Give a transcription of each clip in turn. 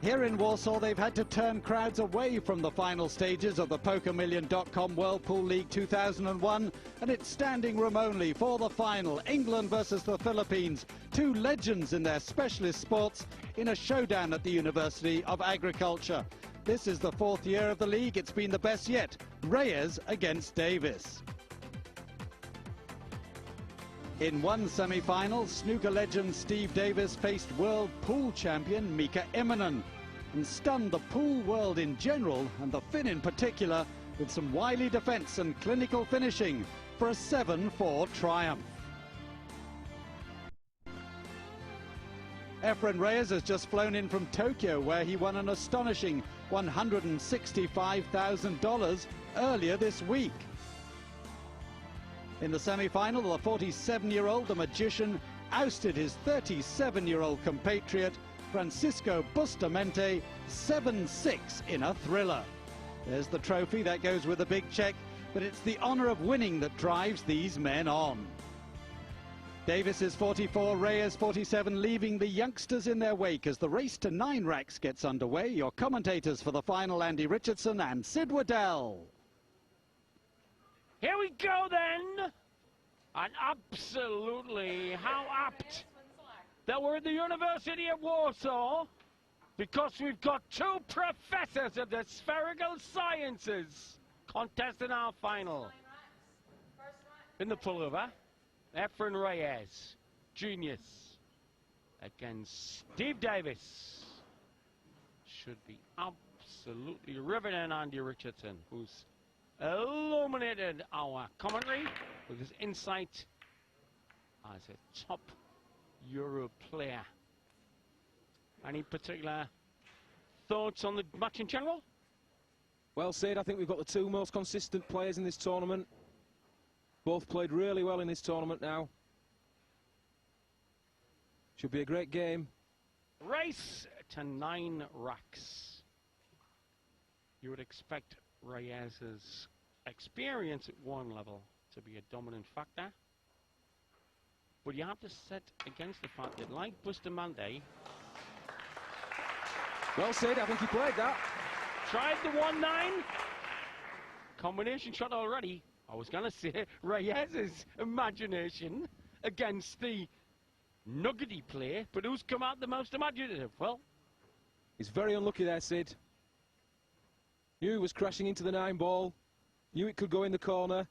Here in Warsaw, they've had to turn crowds away from the final stages of the PokerMillion.com Whirlpool League 2001, and it's standing room only for the final. England versus the Philippines, two legends in their specialist sports in a showdown at the University of Agriculture. This is the fourth year of the league. It's been the best yet. Reyes against Davis. In one semi-final, snooker legend Steve Davis faced world pool champion Mika Immonen and stunned the pool world in general and the Finn in particular with some wily defence and clinical finishing for a 7-4 triumph. Efren Reyes has just flown in from Tokyo, where he won an astonishing $165,000 earlier this week. In the semi-final, the 47-year-old, the magician, ousted his 37-year-old compatriot Francisco Bustamante 7-6 in a thriller. There's the trophy, that goes with a big check, but it's the honour of winning that drives these men on. Davis is 44, Reyes 47, leaving the youngsters in their wake as the race to 9 racks gets underway. Your commentators for the final, Andy Richardson and Sid Waddell. Here we go then, and absolutely how apt that we're at the University of Warsaw, because we've got two professors of the spherical sciences contesting our final. In the pullover, Efren Reyes, genius, against Steve Davis. Should be absolutely riveting. Andy Richardson, who's illuminated our commentary with his insight as a top Euro player. Any particular thoughts on the match in general? Well, Sid, I think we've got the two most consistent players in this tournament. Both played really well in this tournament now. Should be a great game. Race to 9 racks. You would expect Reyes's experience at one level to be a dominant factor, but you have to set against the fact that, like Bustamante, well, Sid, I think he played that. Tried the 1-9 combination shot already. I was going to say Reyes's imagination against the nuggety play, but who's come out the most imaginative? Well, he's very unlucky there, Sid. Knew he was crashing into the 9 ball, knew it could go in the corner,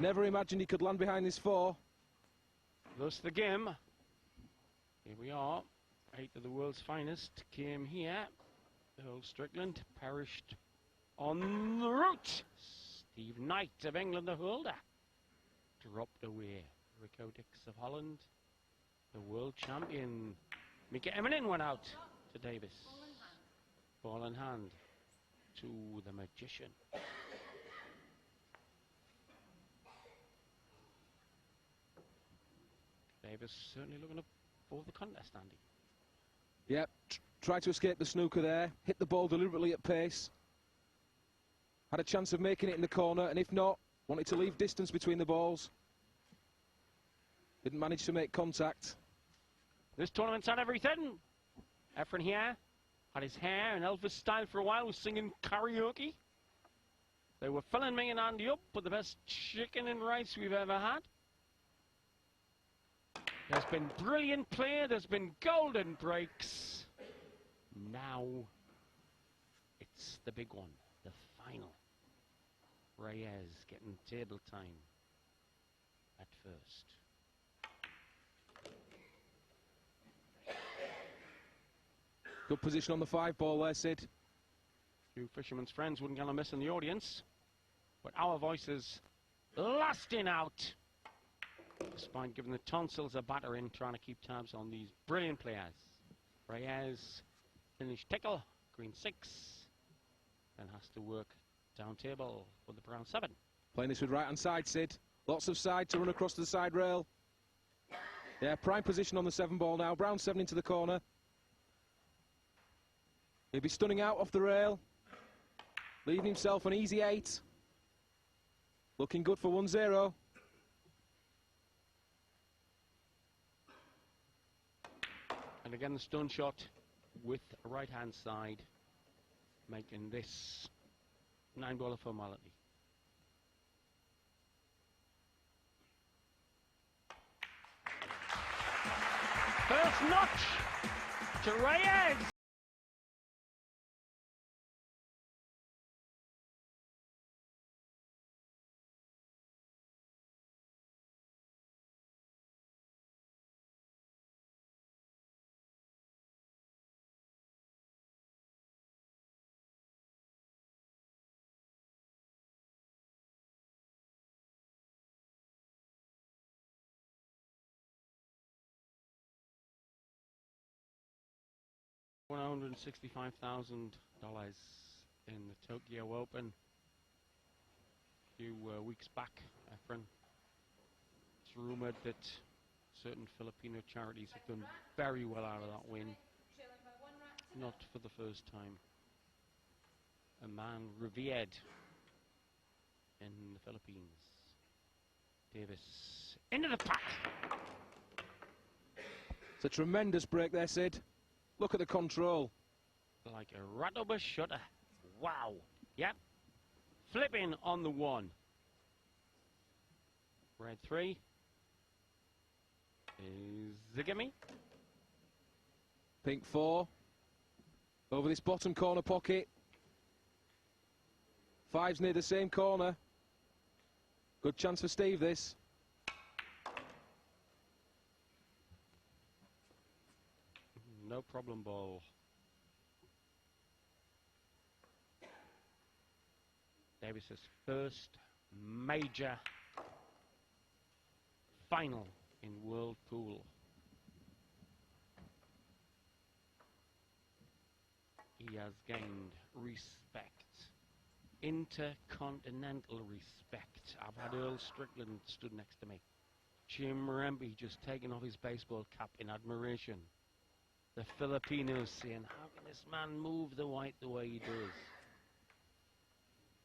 never imagined he could land behind this 4. Thus the game. Here we are, 8 of the world's finest came here. Earl Strickland perished en route. Steve Knight of England, the holder, dropped away. Rico Dix of Holland, the world champion. Mika Immonen went out to Davis. Ball in hand to the magician. Davis certainly looking up for the contest, Andy. Yep, tried to escape the snooker there, hit the ball deliberately at pace. Had a chance of making it in the corner, and if not, wanted to leave distance between the balls. Didn't manage to make contact. This tournament's had everything. Efren here had his hair in Elvis style for a while, was singing karaoke. They were filling me and Andy up with the best chicken and rice we've ever had. There's been brilliant play, there's been golden breaks. Now it's the big one, the final. Reyes getting table time at first. Good position on the 5 ball there, Sid. Few fishermen's friends wouldn't get a miss in the audience, but our voices lasting out, despite giving the tonsils a battering, trying to keep tabs on these brilliant players. Reyes finished tickle, green 6, then has to work down table for the brown 7. Playing this with right hand side, Sid. Lots of side to run across to the side rail. Yeah, prime position on the 7 ball now. Brown 7 into the corner. He'll be stunning out off the rail, leaving himself an easy 8. Looking good for 1-0. And again the stun shot with a right-hand side, making this 9-ball a formality. First notch to Reyes. $165,000 in the Tokyo Open a few weeks back, Efren. It's rumoured that certain Filipino charities have done very well out of that win. Not for the first time. A man revered in the Philippines. Davis into the pack. It's a tremendous break there, Sid. Look at the control. Like a rat-over shutter. Wow. Yep. Flipping on the 1. Red 3. Is Zigamy. Pink 4. Over this bottom corner pocket. 5's near the same corner. Good chance for Steve, this. No problem ball. Davis's first major final in World Pool. He has gained respect. Intercontinental respect. I've had Earl Strickland stood next to me. Jim Rempe just taking off his baseball cap in admiration. The Filipinos saying, how can this man move the white the way he does?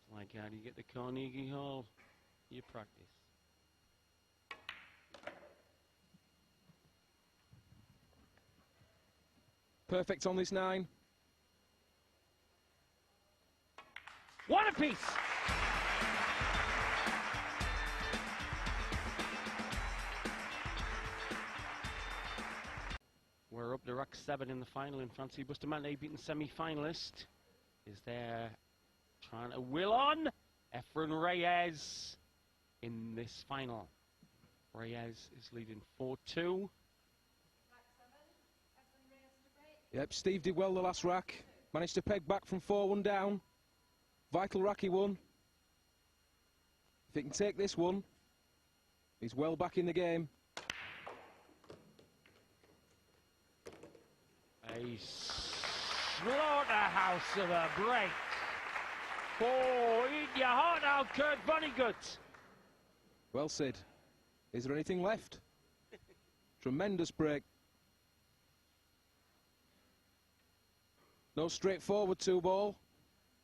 It's like, how do you get the Carnegie Hall? You practice. Perfect on this 9. One apiece! We're up to rack 7 in the final, and Francis Bustamante, beaten semi-finalist, is there trying to will on Efren Reyes in this final. Reyes is leading 4-2. Yep, Steve did well the last rack. Managed to peg back from 4-1 down. Vital rack he won. If he can take this one, he's well back in the game. A slaughterhouse of a break. Oh, eat your heart out, Kurt Vonnegut. Well, Sid, is there anything left? Tremendous break. No straightforward 2-ball.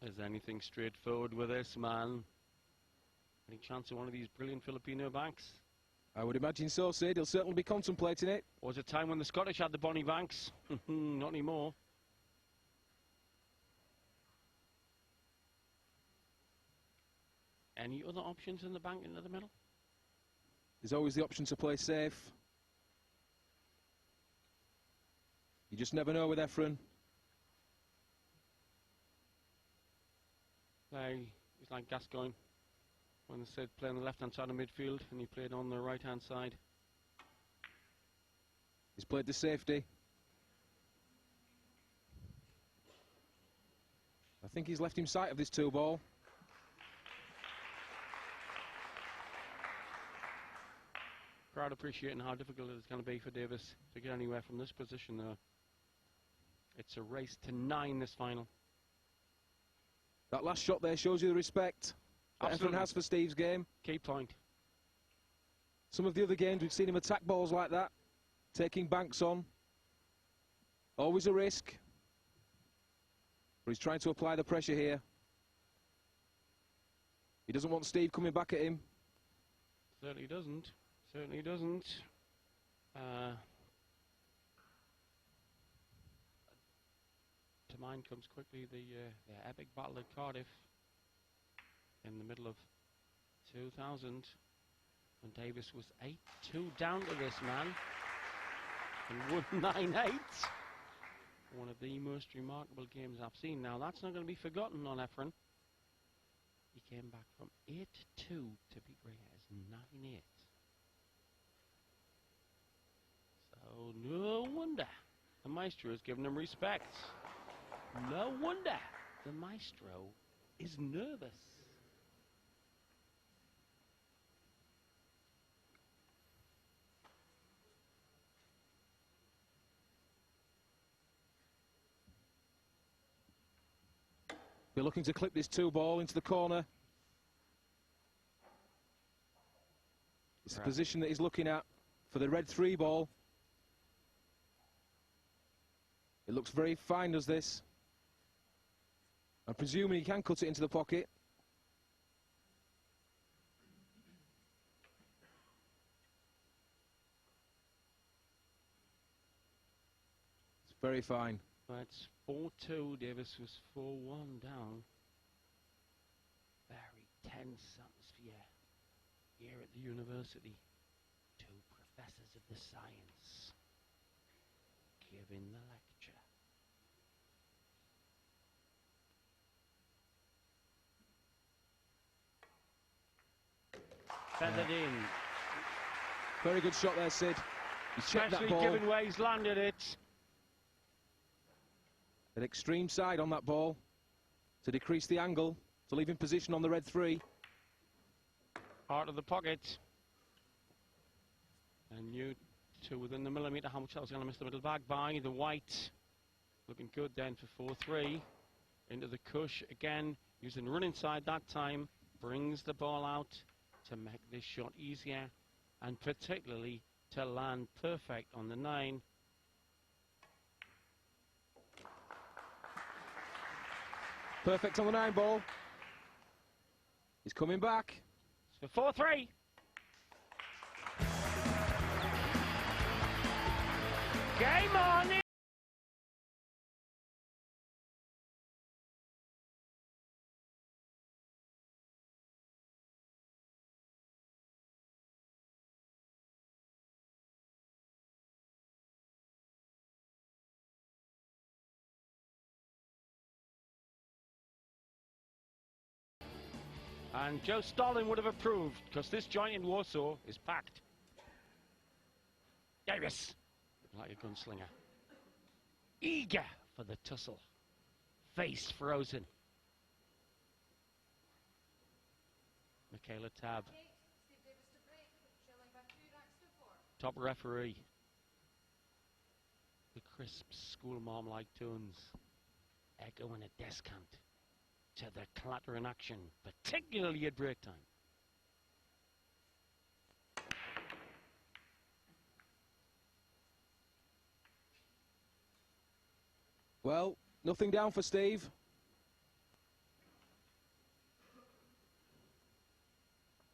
Is anything straightforward with this, man? Any chance of one of these brilliant Filipino banks? I would imagine so, Sid. He'll certainly be contemplating it. Was a time when the Scottish had the Bonnie banks. Not anymore. Any other options in the bank into the middle? There's always the option to play safe. You just never know with Efren. He's like Gascoigne when they said play on the left-hand side of midfield, and he played on the right-hand side. He's played the safety. I think he's left him sight of this 2-ball. Crowd appreciating how difficult it's going to be for Davis to get anywhere from this position, though. It's a race to 9 this final. That last shot there shows you the respect that Efren has for Steve's game. Key point. Some of the other games we've seen him attack balls like that, taking banks on. Always a risk. But he's trying to apply the pressure here. He doesn't want Steve coming back at him. Certainly doesn't. Certainly doesn't. mind comes quickly the epic battle at Cardiff in the middle of 2000 when Davis was 8-2 down to this man and won 9-8. One of the most remarkable games I've seen. Now that's not going to be forgotten on Efren. He came back from 8-2 to beat Reyes 9-8. So no wonder the Maestro has given him respect. No wonder the Maestro is nervous. We're looking to clip this 2-ball into the corner. It's the position that he's looking at for the red 3-ball. It looks very fine, does this? I'm presuming he can cut it into the pocket. It's very fine. That's 4-2. Davis was 4-1 down. Very tense atmosphere here at the university. Two professors of the science giving the lecture. Feathered in. Very good shot there, Sid. He's checked that ball. Especially given where he's landed it. An extreme side on that ball to decrease the angle, to leave him position on the red 3. Out of the pocket. And knew to within the millimetre how much that was going to miss the middle bag by the white. Looking good then for 4-3. Into the cush again, using run inside that time. Brings the ball out to make this shot easier and particularly to land perfect on the 9. Perfect on the 9-ball. He's coming back. It's for 4-3. Game on! And Joe Stalin would have approved, because this joint in Warsaw is packed. Davis, like a gunslinger. Eager for the tussle. Face frozen. Michaela Tabb. Top referee. The crisp school mom-like tones. Echoing a descant to the clatter in action, particularly at break time. Well, nothing down for Steve.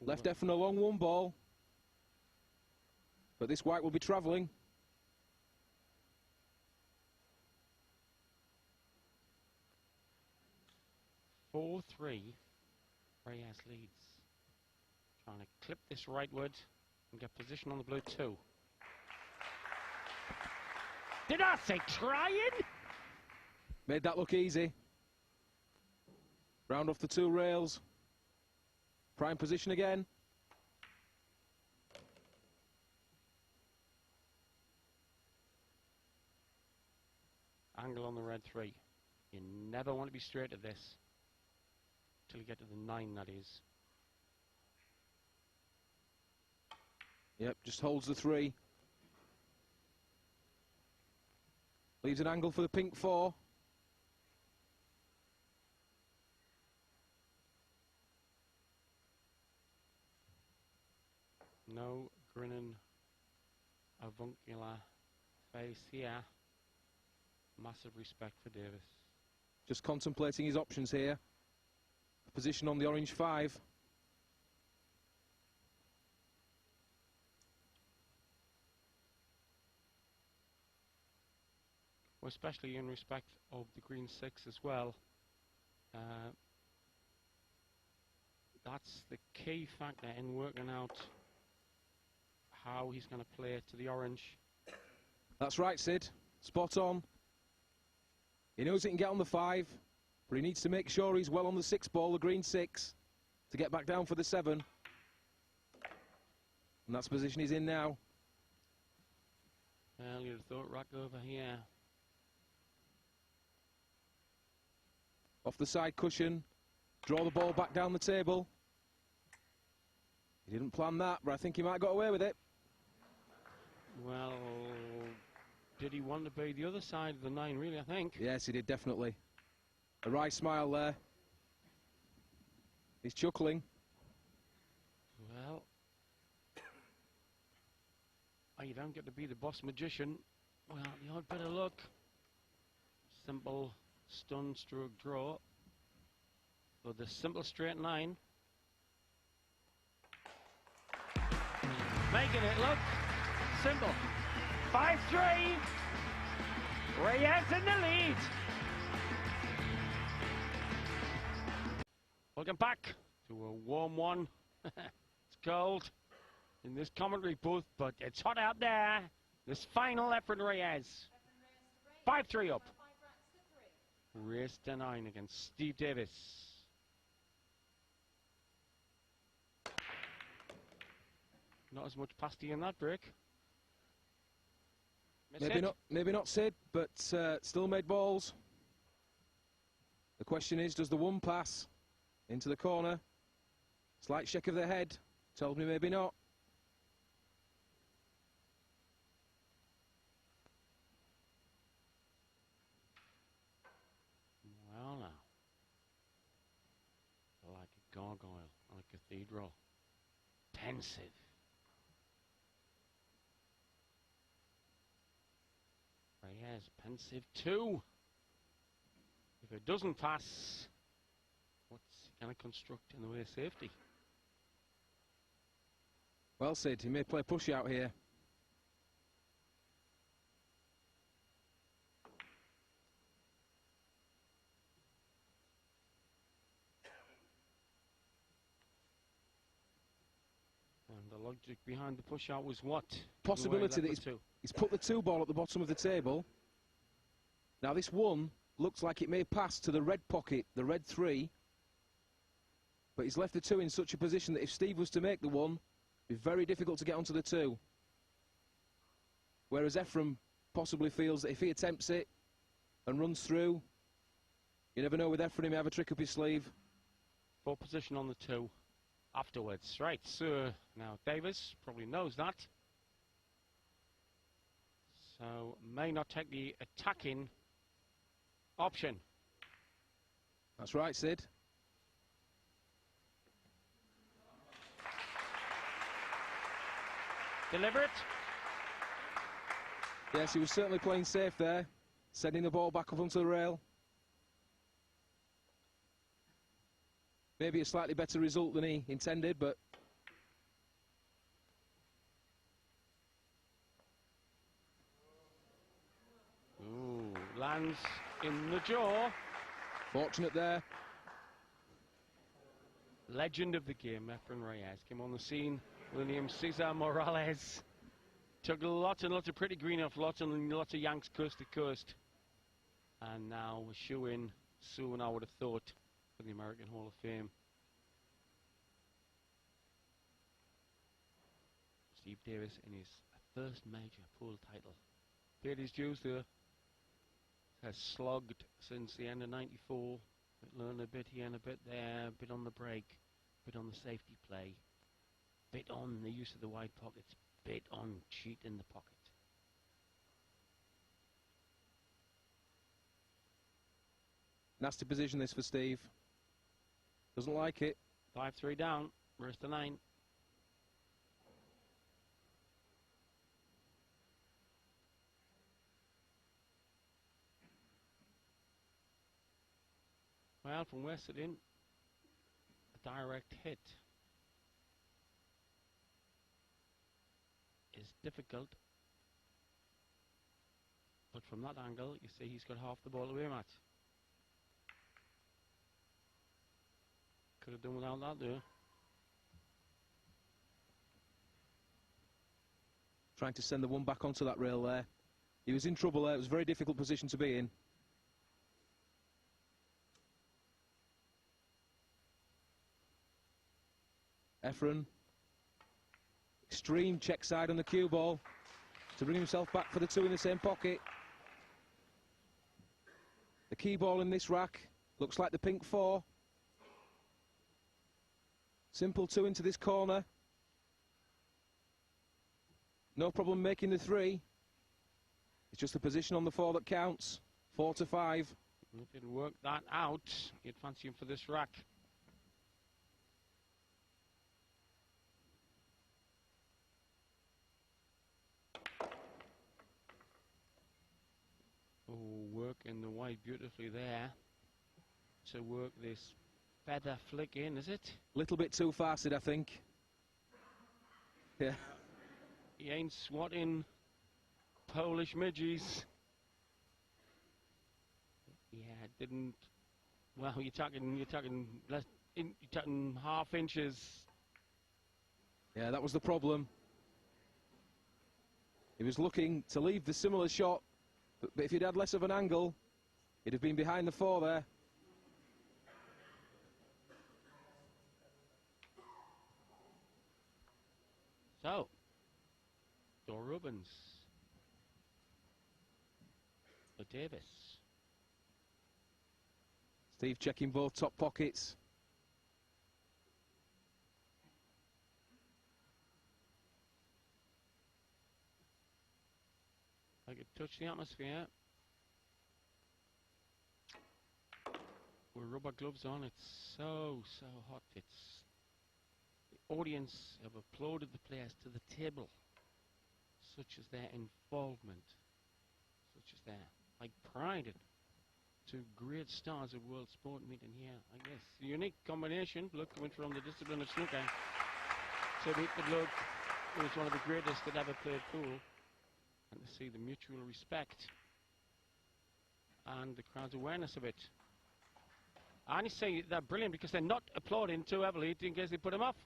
Left Efren a long 1-ball. But this white will be travelling. Reyes leads. Trying to clip this rightward and get position on the blue 2. Did I say trying? Made that look easy. Round off the 2 rails. Prime position again. Angle on the red 3. You never want to be straight at this. Till you get to the 9, that is. Yep, just holds the 3. Leaves an angle for the pink 4. No grinning avuncular face here. Massive respect for Davis. Just contemplating his options here. Position on the orange 5. especially in respect of the green 6 as well. That's the key factor in working out how he's going to play it to the orange. That's right, Sid. Spot on. He knows he can get on the 5, but he needs to make sure he's well on the 6 ball, the green 6, to get back down for the 7. And that's the position he's in now. Well, you'd have thought rack over here. Off the side cushion. Draw the ball back down the table. He didn't plan that, but I think he might have got away with it. Well, did he want to be the other side of the 9, really, I think? Yes, he did, definitely. A wry smile there. He's chuckling. Well, you don't get to be the boss magician. Well, the odd bit of luck. Simple stun stroke draw. Or the simple straight 9. Making it look simple. 5-3. Reyes in the lead. Welcome back to a warm one. It's cold in this commentary booth, but it's hot out there. This final Efren Reyes. 5-3 up. Race to 9 against Steve Davis. Not as much pasty in that break. Maybe not Sid, but still made balls. The question is, does the 1 pass into the corner? Slight shake of the head tells me maybe not. Well now, like a gargoyle on a cathedral. Pensive. Reyes, pensive 2. If it doesn't pass, what's he going to construct in the way of safety? Well, Sid, he may play push out here. And the logic behind the push out was what? Possibility that he's put the 2 ball at the bottom of the table. Now this 1 looks like it may pass to the red pocket, the red 3. But he's left the 2 in such a position that if Steve was to make the 1, it'd be very difficult to get onto the 2. Whereas Efren possibly feels that if he attempts it and runs through, you never know with Efren, he may have a trick up his sleeve. Full position on the 2 afterwards. Right, so now Davis probably knows that. So may not take the attacking option. That's right, Sid. Deliver it. Yes, he was certainly playing safe there, sending the ball back up onto the rail. Maybe a slightly better result than he intended, but... Ooh, lands in the jaw. Fortunate there. Legend of the game, Efren Reyes, came on the scene. William Cesar Morales took lots and lots of pretty green off, lots and lots of yanks coast to coast. And now we're shooing soon, I would have thought, for the American Hall of Fame. Steve Davis in his first major pool title. Paid his dues there. Has slogged since the end of '94. Learned a bit here and a bit there, a bit on the break, a bit on the safety play, bit on the use of the wide pockets, bit on cheat in the pocket. Nasty position this for Steve. Doesn't like it. 5-3 down, race to 9. Well, from where sitting, a direct hit is difficult, But from that angle, you see he's got half the ball away, Matt. Could have done without that there. Trying to send the one back onto that rail there. He was in trouble there. It was a very difficult position to be in. Efren. Extreme check side on the cue ball to bring himself back for the two in the same pocket. The key ball in this rack looks like the pink 4. Simple 2 into this corner. No problem making the 3. It's just the position on the 4 that counts. 4 to 5. If he'd work that out, you'd fancy him for this rack. Oh, working the white beautifully there to work this feather flick in, is it? A little bit too fast, I think. Yeah. He ain't swatting Polish midges. Yeah, didn't. Well, you're talking less. You're talking half inches. Yeah, that was the problem. He was looking to leave the similar shot, but if he'd had less of an angle, he'd have been behind the 4 there. So, Dor Rubens. For Davis. Steve checking both top pockets. I could touch the atmosphere. With rubber gloves on, it's so hot. It's the audience have applauded the players to the table. Such as their involvement, such as their pride in two great stars of world sport meeting here. I guess a unique combination. Blood coming from the discipline of snooker to meet the blood who was one of the greatest that ever played pool, and to see the mutual respect and the crowd's awareness of it. I only say they're brilliant because they're not applauding too heavily in case they put him off.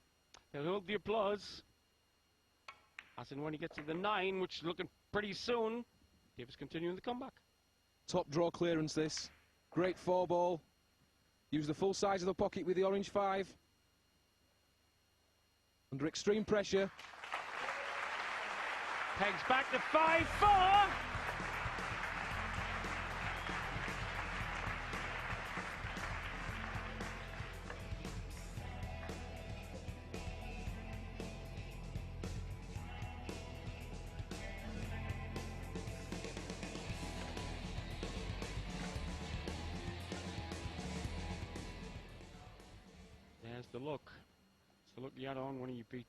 They'll hold the applause. As in when he gets to the 9, which is looking pretty soon, Davis continuing the comeback. Top draw clearance this. Great 4 ball. Use the full size of the pocket with the orange 5. Under extreme pressure. Pegs back to 5-4. There's the look. It's the look you had on when you beat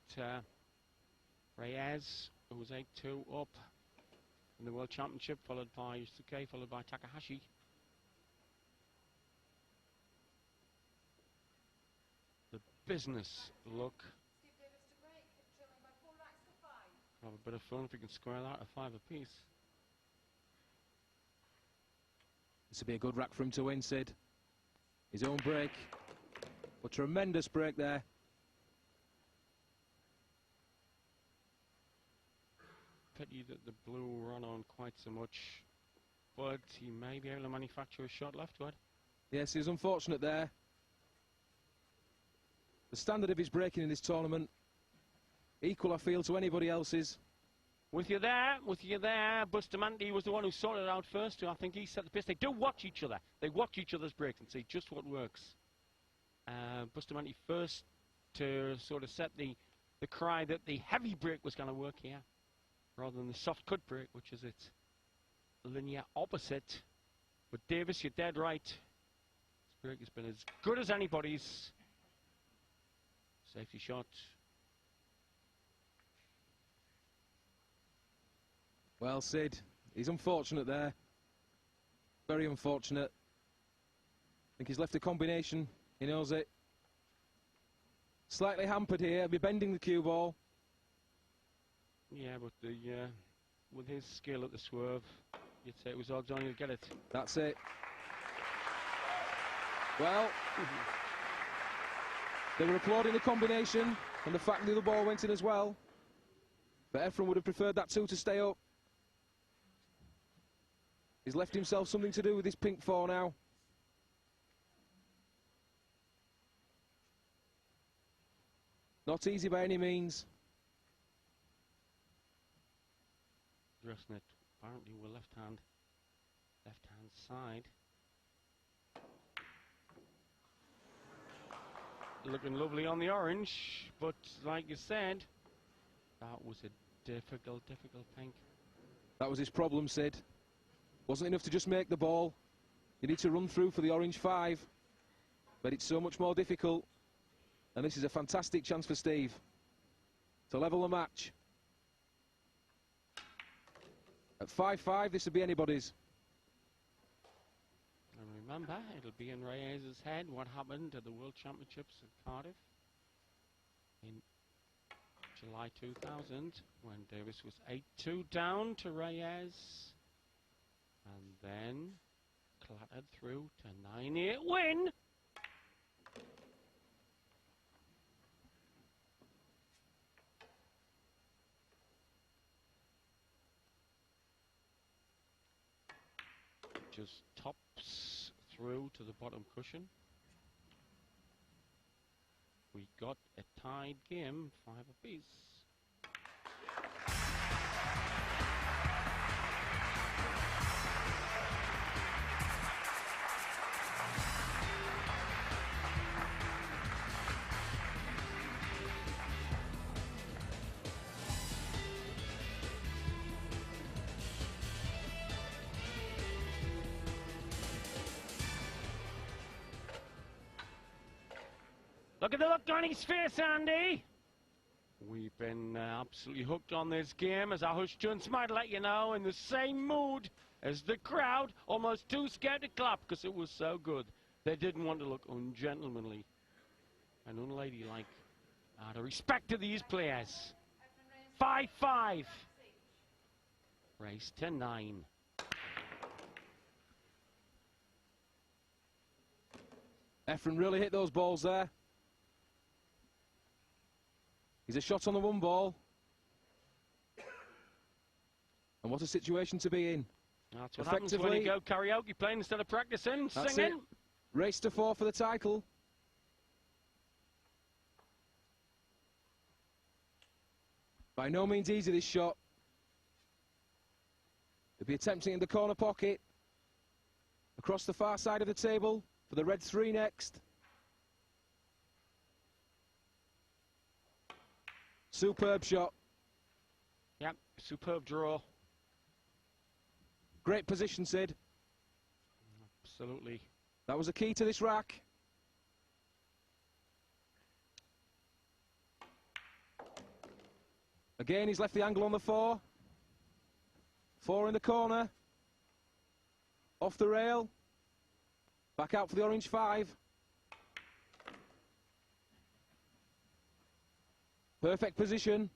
Reyes, who was 8-2 up in the World Championship, followed by Yusuke, followed by Takahashi. The business look. Have a bit of fun if we can square that at 5 apiece. This would be a good rack for him to win, Sid. His own break. A tremendous break there. Pity that the blue run on quite so much, but he may be able to manufacture a shot leftward. Yes, he was unfortunate there. The standard of his breaking in this tournament, equal I feel to anybody else's. With you there. Bustamante was the one who sorted it out first. I think he set the pace. They do watch each other. They watch each other's breaks and see just what works. Bustamante first to sort of set the cry that the heavy break was going to work here, rather than the soft cut break, which is its linear opposite. But Davis, you're dead right. This break has been as good as anybody's. Safety shot. Well, Sid, he's unfortunate there. Very unfortunate. I think he's left a combination. He knows it. Slightly hampered here. He'll be bending the cue ball. Yeah, but with his skill at the swerve, You'd say it was odds on you'd get it. That's it. Well, they were applauding the combination and the fact that the other ball went in as well. But Efren would have preferred that 2 to stay up. He's left himself something to do with his pink 4 now. Not easy by any means. Dressing it apparently with left hand side. Looking lovely on the orange, but like you said, that was a difficult pink. That was his problem, Sid. Wasn't enough to just make the ball. You need to run through for the orange 5. But it's so much more difficult. And this is a fantastic chance for Steve to level the match. At 5-5, this would be anybody's. And remember, it'll be in Reyes' head what happened at the World Championships in Cardiff in July 2000, when Davis was 8-2 down to Reyes, and then clattered through to 9-8 win. Just tops through to the bottom cushion. We got a tied game, 5 apiece. Look at the look on his face, Andy. We've been absolutely hooked on this game, as our Hush Junts might let you know, in the same mood as the crowd, almost too scared to clap because it was so good. They didn't want to look ungentlemanly and unladylike. Out of respect to these players. 5-5. Race to 9. Efren really hit those balls there. He's a shot on the 1 ball. And what a situation to be in. That's what happens when you go karaoke playing instead of practicing, That's singing. It. Race to 4 for the title. By no means easy, this shot. He'll be attempting in the corner pocket. Across the far side of the table for the red 3 next. Superb shot. Yep, superb draw. Great position, Sid. Absolutely. That was a key to this rack. Again, he's left the angle on the 4. 4 in the corner. Off the rail. Back out for the orange 5. Perfect position,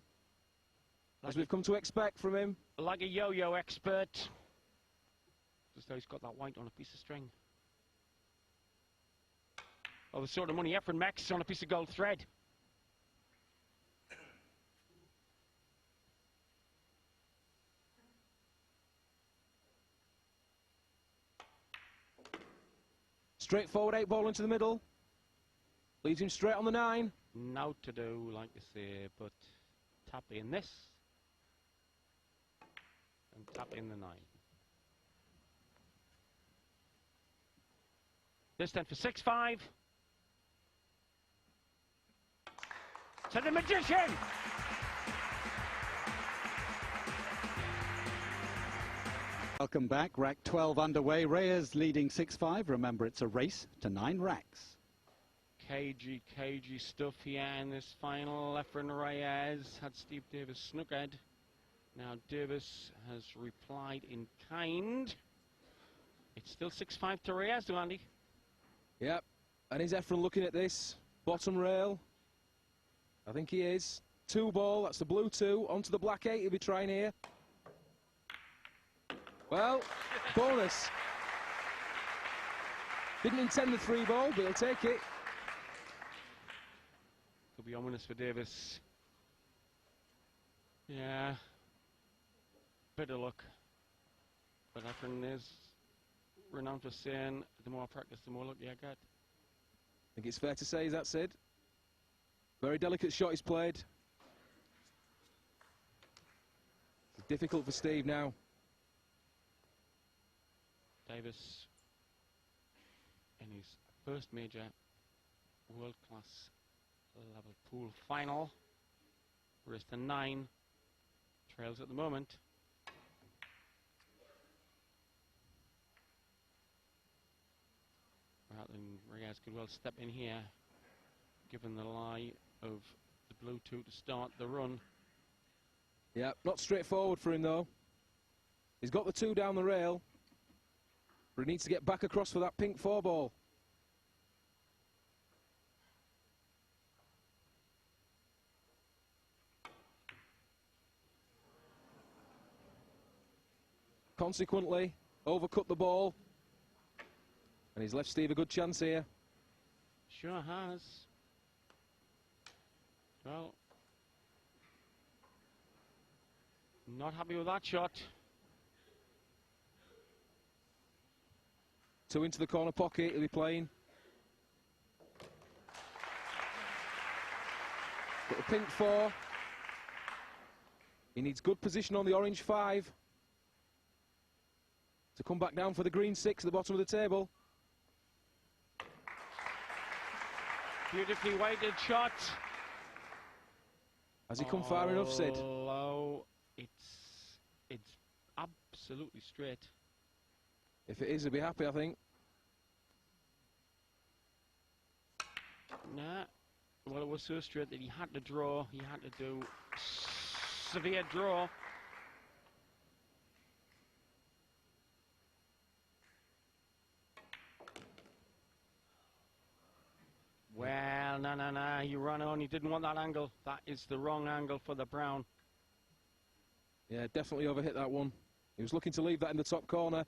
as we've come to expect from him. Like a yo-yo expert. Just though he's got that white on a piece of string. Oh, the sort of money Efren makes on a piece of gold thread. Straightforward 8 ball into the middle. Leaves him straight on the 9. Now to do, like I say, but tap in this and tap in the 9. This then for 6-5. To the magician! Welcome back. Rack 12 underway. Reyes leading 6-5. Remember, it's a race to 9 racks. Cagey stuff here in this final. Efren Reyes had Steve Davis snookered. Now Davis has replied in kind. It's still 6-5 to Reyes, though, Andy. Yep, and is Efren looking at this? Bottom rail. I think he is. 2 ball, that's the blue 2, onto the black 8 he'll be trying here. Well, bonus. Didn't intend the 3 ball, but he'll take it. Could be ominous for Davis. Yeah. Bit of luck. But Efren is renowned for saying, the more I practice, the more luck you get. I think it's fair to say, as that said. Very delicate shot he's played. It's difficult for Steve now. Davis in his first major world-class level pool final. Race to 9. Trails at the moment. Rather than Reyes could well step in here, given the lie of the blue 2 to start the run. Yeah, not straightforward for him though. He's got the 2 down the rail, but he needs to get back across for that pink 4 ball. Consequently, overcut the ball, and he's left Steve a good chance here. Sure has. Well, not happy with that shot. 2 into the corner pocket, he'll be playing. Got the pink 4. He needs good position on the orange 5 to come back down for the green 6 at the bottom of the table. Beautifully weighted shot. Has he come far enough, Sid? Low. It's absolutely straight. If it is, he'll be happy, I think. Nah. Well, it was so straight that he had to draw. He had to do severe draw. Well, no, he ran on, he didn't want that angle. That is the wrong angle for the brown. Yeah, definitely overhit that one. He was looking to leave that in the top corner.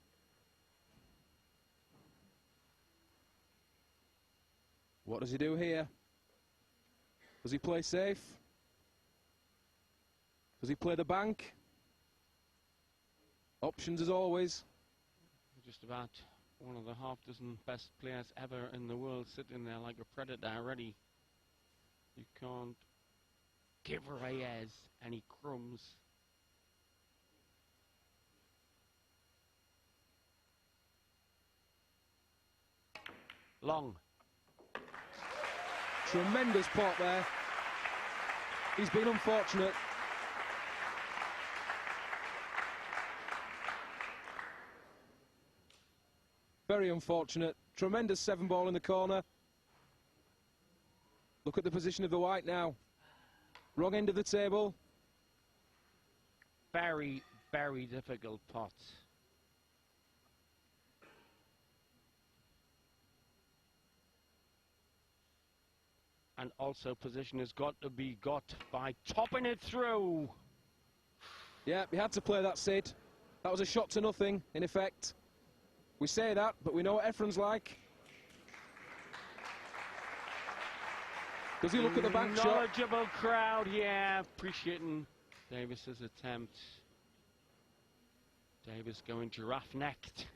What does he do here? Does he play safe? Does he play the bank? Options as always. Just about one of the half-dozen best players ever in the world sitting there like a predator ready. You can't give Reyes any crumbs. Long. Tremendous pot there. He's been unfortunate. Very unfortunate. Tremendous 7 ball in the corner. Look at the position of the white now. Wrong end of the table. Very, very difficult pot. And also position has got to be got by topping it through. Yeah, he had to play that, Sid. That was a shot to nothing, in effect. We say that, but we know what Efren's like. Does he look at the bank shot? Knowledgeable crowd, yeah, appreciating Davis's attempt. Davis going giraffe-necked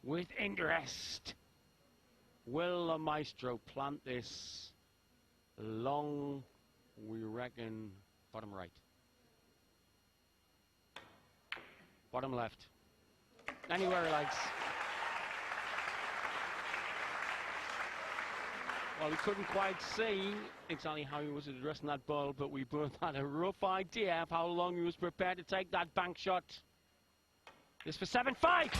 with interest. Will the maestro plant this long, we reckon, bottom right? Bottom left. Anywhere he likes. Well, we couldn't quite see exactly how he was addressing that ball, but we both had a rough idea of how long he was prepared to take that bank shot. This for 7-5.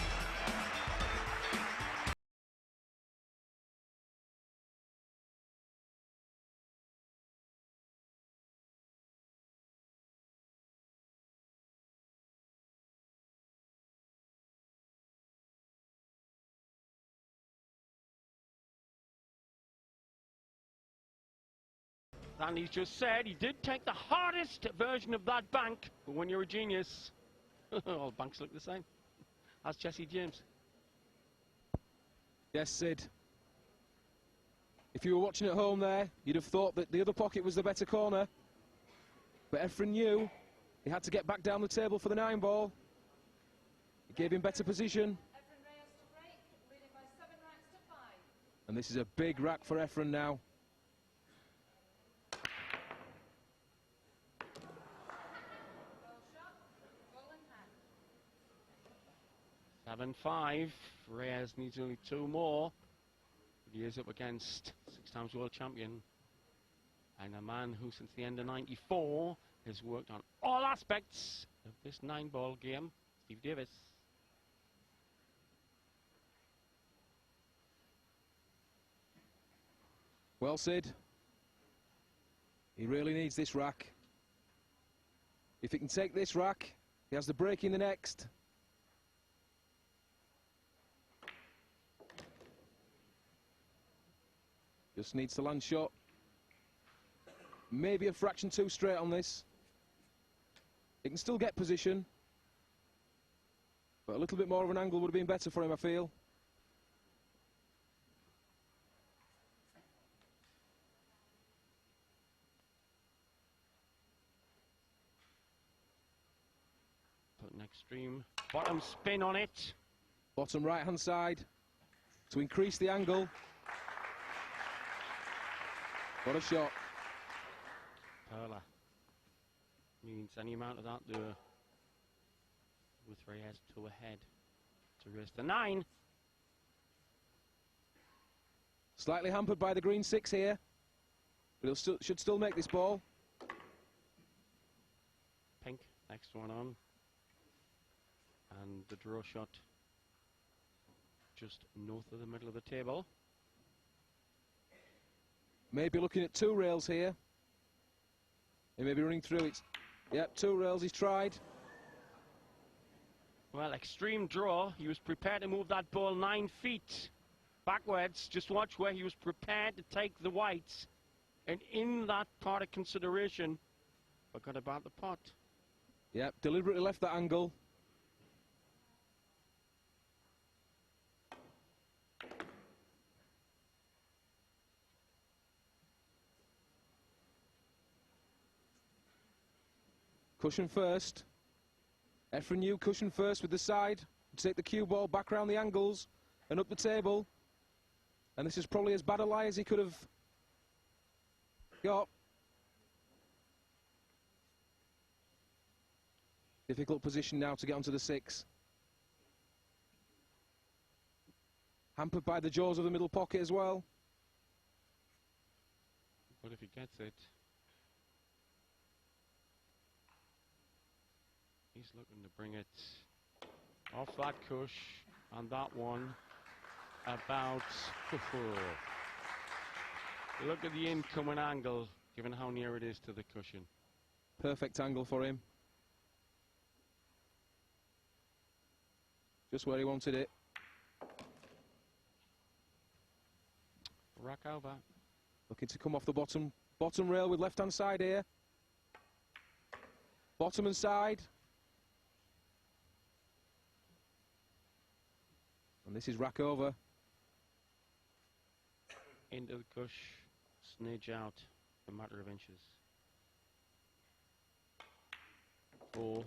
And he's just said he did take the hardest version of that bank, but when you're a genius, all banks look the same. That's Jesse James. Yes, Sid. If you were watching at home there, you'd have thought that the other pocket was the better corner. But Efren knew he had to get back down the table for the 9 ball. It gave him better position. Efren Reyes to break, leading by 7 racks to 5. And this is a big rack for Efren now. Goal shot, goal in hand. 7-5. Reyes needs only 2 more. He is up against 6 times world champion and a man who since the end of '94 has worked on all aspects of this 9-ball game, Steve Davis. Well, Sid, he really needs this rack. If he can take this rack, he has the break in the next. Just needs to land shot. Maybe a fraction too straight on this. He can still get position, but a little bit more of an angle would have been better for him, I feel. Put an extreme bottom spin on it. Bottom right-hand side to increase the angle. What a shot. Perla means any amount of that there with Reyes 2 ahead to race the 9. Slightly hampered by the green 6 here, but he should still make this ball. Pink, next one on. And the draw shot just north of the middle of the table. Maybe looking at 2 rails here. He may be running through it. Yep, 2 rails he's tried. Well, extreme draw. He was prepared to move that ball 9 feet backwards. Just watch where he was prepared to take the whites. And in that part of consideration, forgot about the pot. Yep, deliberately left that angle. Cushion first. Efren knew cushion first with the side. Take the cue ball back round the angles and up the table. And this is probably as bad a lie as he could have got. Difficult position now to get onto the 6. Hampered by the jaws of the middle pocket as well. But if he gets it, he's looking to bring it off that cush and that one about. Look at the incoming angle, given how near it is to the cushion. Perfect angle for him. Just where he wanted it. Rack over. Looking to come off the bottom rail with left-hand side here. Bottom and side. And this is rack over. Into the cush, snidge out a matter of inches. 4.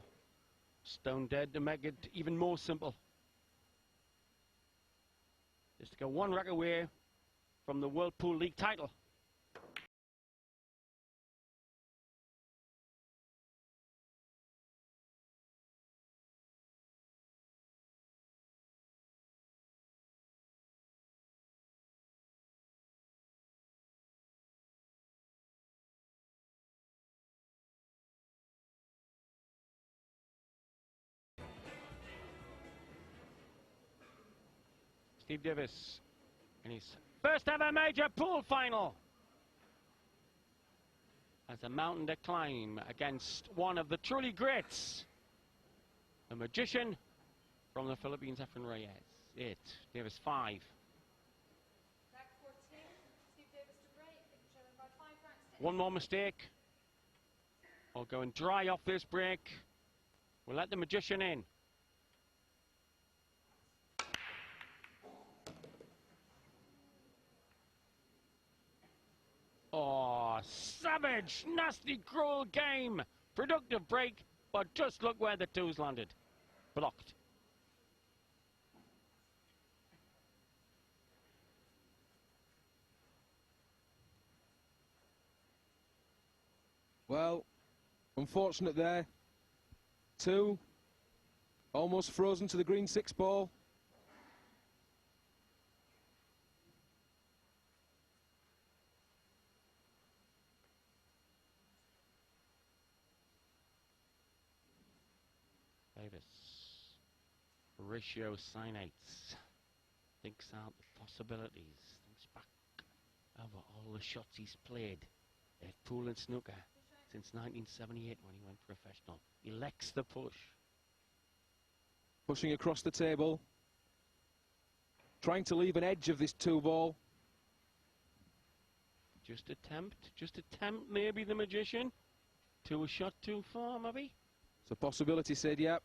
Stone dead to make it even more simple. Just to go 1 rack away from the World Pool League title. Steve Davis in his first ever major pool final as a mountain to climb against one of the truly greats, the magician from the Philippines, Efren Reyes. 8, Davis 5. Rack 14, Steve Davis to break, trailing by 5 racks to 1 more mistake, or going dry off this break. We'll let the magician in. Oh, savage, nasty, cruel game. Productive break, but just look where the twos landed. Blocked. Well, unfortunate there. Two. Almost frozen to the green 6 ball. Davis. Ratio cynates. Thinks out the possibilities. Thinks back over all the shots he's played at pool and snooker since 1978 when he went professional. Elects the push. Pushing across the table. Trying to leave an edge of this 2 ball. Just attempt maybe the magician. To a shot too far, maybe? It's a possibility, Sid, yep.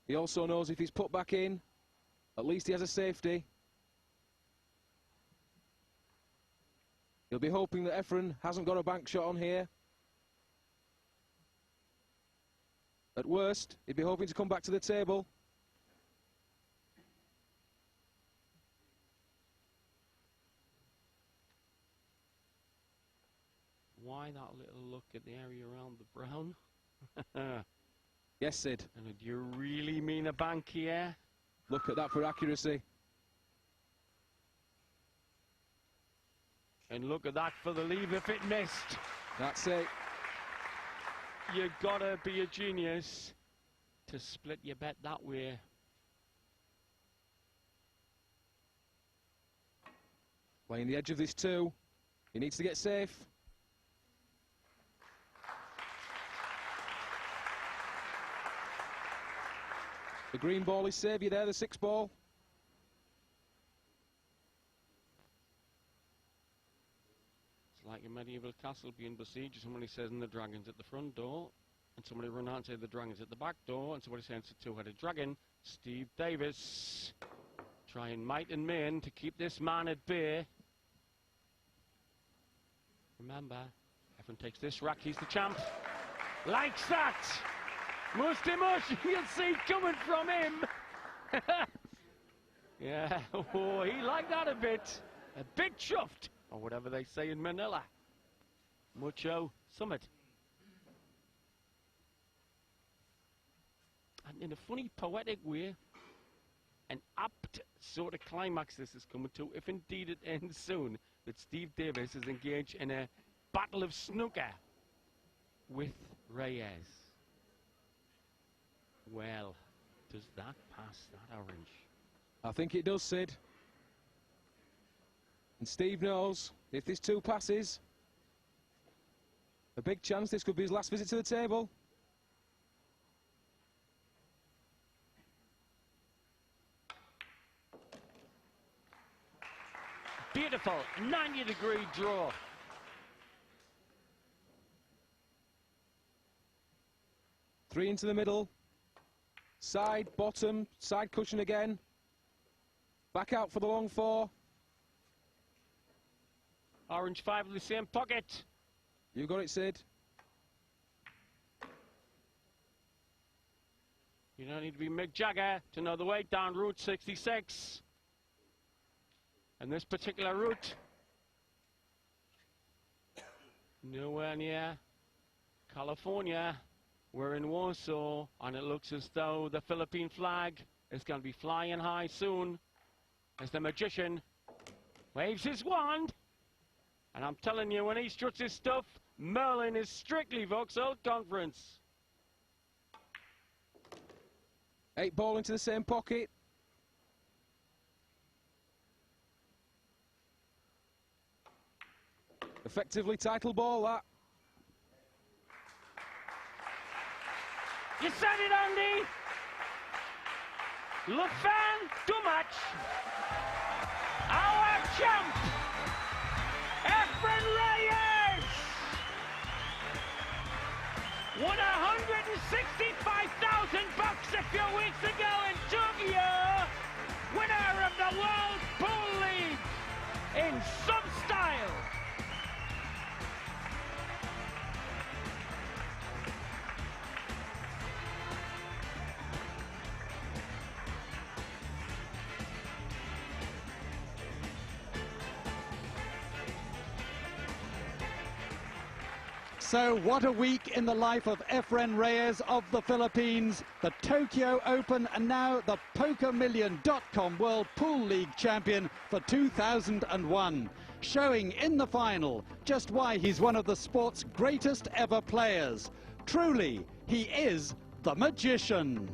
He also knows if he's put back in, at least he has a safety. He'll be hoping that Efren hasn't got a bank shot on here. At worst, he'd be hoping to come back to the table. Why that little look at the area around the brown? Yes, Sid. And do you really mean a bank here? Look at that for accuracy. And look at that for the leave if it missed. That's it. You gotta be a genius to split your bet that way. Playing the edge of this 2. He needs to get safe. The green ball is saviour there, the 6 ball. It's like a medieval castle being besieged. Somebody says, and the dragon's at the front door. And somebody run out and say the dragon's at the back door. And somebody says it's a 2-headed dragon. Steve Davis trying might and main to keep this man at bay. Remember, Efren takes this rack, he's the champ. Likes that! Most emotion you'll see coming from him. Yeah, oh, he liked that a bit. A bit chuffed, or whatever they say in Manila. Mucho summit. And in a funny, poetic way, an apt sort of climax this is coming to, if indeed it ends soon, that Steve Davis is engaged in a battle of snooker with Reyes. Well, does that pass that orange? I think it does, Sid. And Steve knows if this 2 passes, a big chance this could be his last visit to the table. Beautiful 90-degree draw. Three into the middle. Side, bottom, side cushion again. Back out for the long 4. Orange 5 in the same pocket. You got it, Sid. You don't need to be Mick Jagger to know the way down Route 66. And this particular route, nowhere near California. We're in Warsaw, and it looks as though the Philippine flag is going to be flying high soon as the magician waves his wand. And I'm telling you, when he struts his stuff, Merlin is strictly Vauxhall Conference. 8 ball into the same pocket. Effectively title ball, that. You said it, Andy. Le fan du match. Our champ, Efren Reyes, won $165,000 a few weeks ago in Tokyo. Winner of the World Pool League in some style. So what a week in the life of Efren Reyes of the Philippines, the Tokyo Open and now the PokerMillion.com World Pool League champion for 2001. Showing in the final just why he's one of the sport's greatest ever players. Truly, he is the magician.